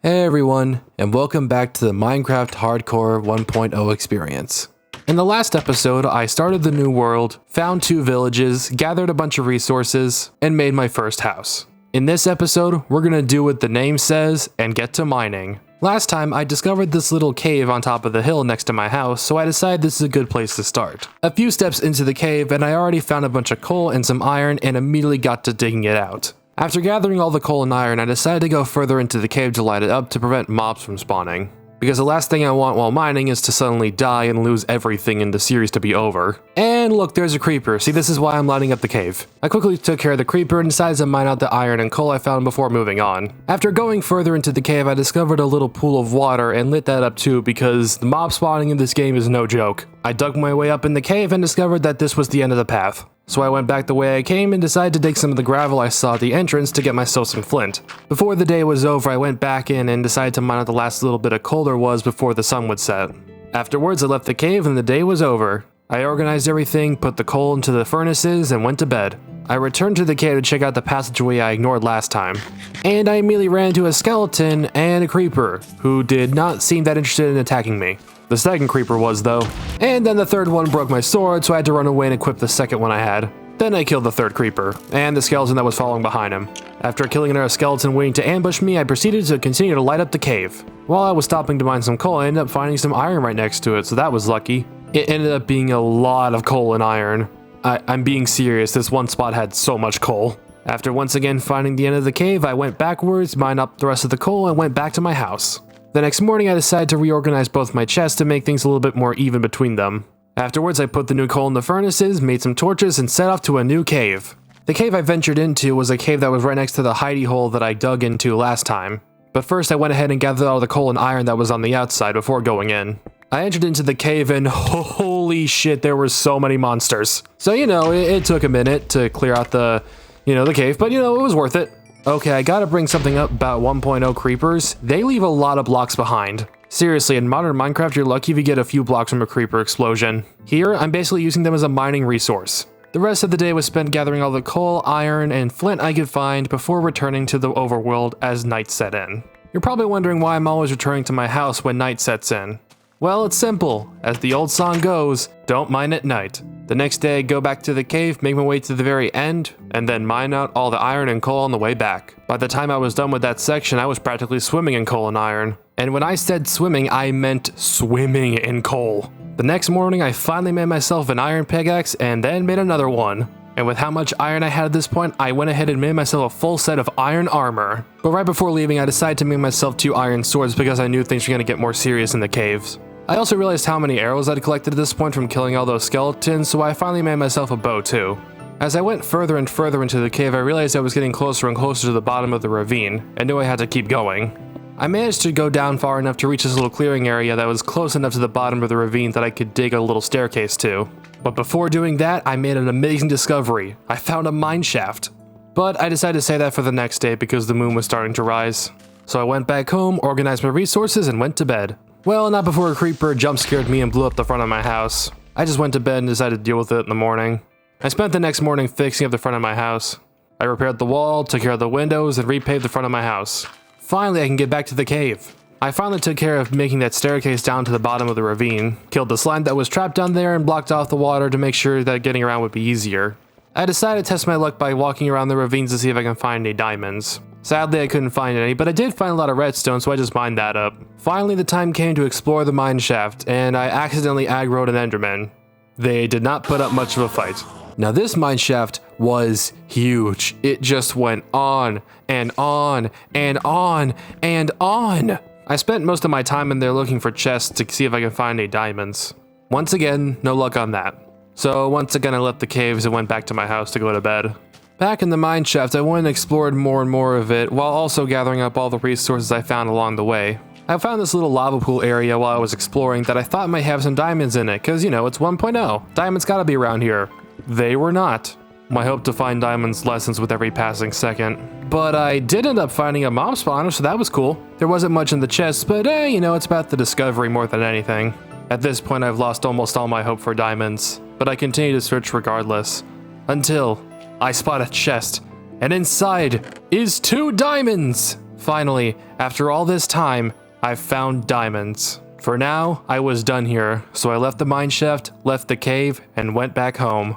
Hey everyone, and welcome back to the Minecraft Hardcore 1.0 experience. In the last episode, I started the new world, found 2 villages, gathered a bunch of resources, and made my first house. In this episode, we're gonna do what the name says and get to mining. Last time, I discovered this little cave on top of the hill next to my house, so I decided this is a good place to start. A few steps into the cave, and I already found a bunch of coal and some iron and immediately got to digging it out. After gathering all the coal and iron, I decided to go further into the cave to light it up to prevent mobs from spawning. Because the last thing I want while mining is to suddenly die and lose everything and the series to be over. And look, there's a creeper. See, this is why I'm lighting up the cave. I quickly took care of the creeper and decided to mine out the iron and coal I found before moving on. After going further into the cave, I discovered a little pool of water and lit that up too because the mob spawning in this game is no joke. I dug my way up in the cave and discovered that this was the end of the path. So I went back the way I came and decided to dig some of the gravel I saw at the entrance to get myself some flint. Before the day was over, I went back in and decided to mine out the last little bit of coal there was before the sun would set. Afterwards, I left the cave and the day was over. I organized everything, put the coal into the furnaces, and went to bed. I returned to the cave to check out the passageway I ignored last time. And I immediately ran into a skeleton and a creeper, who did not seem that interested in attacking me. The second creeper was, though. And then the third one broke my sword, so I had to run away and equip the second one I had. Then I killed the third creeper, and the skeleton that was following behind him. After killing another skeleton waiting to ambush me, I proceeded to continue to light up the cave. While I was stopping to mine some coal, I ended up finding some iron right next to it, so that was lucky. It ended up being a lot of coal and iron. I'm being serious, this one spot had so much coal. After once again finding the end of the cave, I went backwards, mined up the rest of the coal, and went back to my house. The next morning, I decided to reorganize both my chests to make things a little bit more even between them. Afterwards, I put the new coal in the furnaces, made some torches, and set off to a new cave. The cave I ventured into was a cave that was right next to the hidey hole that I dug into last time. But first, I went ahead and gathered all the coal and iron that was on the outside before going in. I entered into the cave and holy shit, there were so many monsters. So, it took a minute to clear out the cave, but it was worth it. Okay, I gotta bring something up about 1.0 creepers. They leave a lot of blocks behind. Seriously, in modern Minecraft, you're lucky if you get a few blocks from a creeper explosion. Here, I'm basically using them as a mining resource. The rest of the day was spent gathering all the coal, iron, and flint I could find before returning to the overworld as night set in. You're probably wondering why I'm always returning to my house when night sets in. Well, it's simple. As the old song goes, don't mine at night. The next day, I go back to the cave, make my way to the very end, and then mine out all the iron and coal on the way back. By the time I was done with that section, I was practically swimming in coal and iron. And when I said swimming, I meant swimming in coal. The next morning, I finally made myself an iron pickaxe and then made another one. And with how much iron I had at this point, I went ahead and made myself a full set of iron armor. But right before leaving, I decided to make myself 2 iron swords because I knew things were gonna get more serious in the caves. I also realized how many arrows I'd collected at this point from killing all those skeletons, so I finally made myself a bow too. As I went further and further into the cave, I realized I was getting closer and closer to the bottom of the ravine, and knew I had to keep going. I managed to go down far enough to reach this little clearing area that was close enough to the bottom of the ravine that I could dig a little staircase to. But before doing that, I made an amazing discovery. I found a mineshaft. But I decided to save that for the next day because the moon was starting to rise. So I went back home, organized my resources, and went to bed. Well, not before a creeper jump scared me and blew up the front of my house. I just went to bed and decided to deal with it in the morning. I spent the next morning fixing up the front of my house. I repaired the wall, took care of the windows, and repaved the front of my house. Finally, I can get back to the cave. I finally took care of making that staircase down to the bottom of the ravine, killed the slime that was trapped down there, and blocked off the water to make sure that getting around would be easier. I decided to test my luck by walking around the ravines to see if I can find any diamonds. Sadly, I couldn't find any, but I did find a lot of redstone, so I just mined that up. Finally, the time came to explore the mineshaft, and I accidentally aggroed an enderman. They did not put up much of a fight. Now this mineshaft was huge. It just went on, and on, and on, and on. I spent most of my time in there looking for chests to see if I could find any diamonds. Once again, no luck on that. So once again I left the caves and went back to my house to go to bed. Back in the mineshaft, I went and explored more and more of it, while also gathering up all the resources I found along the way. I found this little lava pool area while I was exploring that I thought might have some diamonds in it, cause it's 1.0. Diamonds gotta be around here. They were not. My hope to find diamonds lessens with every passing second. But I did end up finding a mob spawner, so that was cool. There wasn't much in the chest, but it's about the discovery more than anything. At this point, I've lost almost all my hope for diamonds, but I continue to search regardless. Until I spot a chest, and inside is 2 diamonds! Finally, after all this time, I've found diamonds. For now, I was done here, so I left the mineshaft, left the cave, and went back home.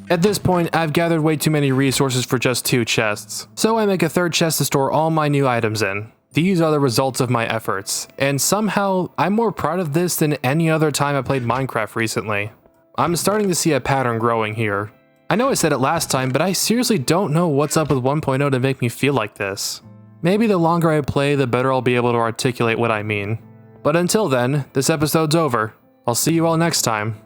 At this point, I've gathered way too many resources for just 2 chests, so I make a 3rd chest to store all my new items in. These are the results of my efforts, and somehow, I'm more proud of this than any other time I played Minecraft recently. I'm starting to see a pattern growing here. I know I said it last time, but I seriously don't know what's up with 1.0 to make me feel like this. Maybe the longer I play, the better I'll be able to articulate what I mean. But until then, this episode's over. I'll see you all next time.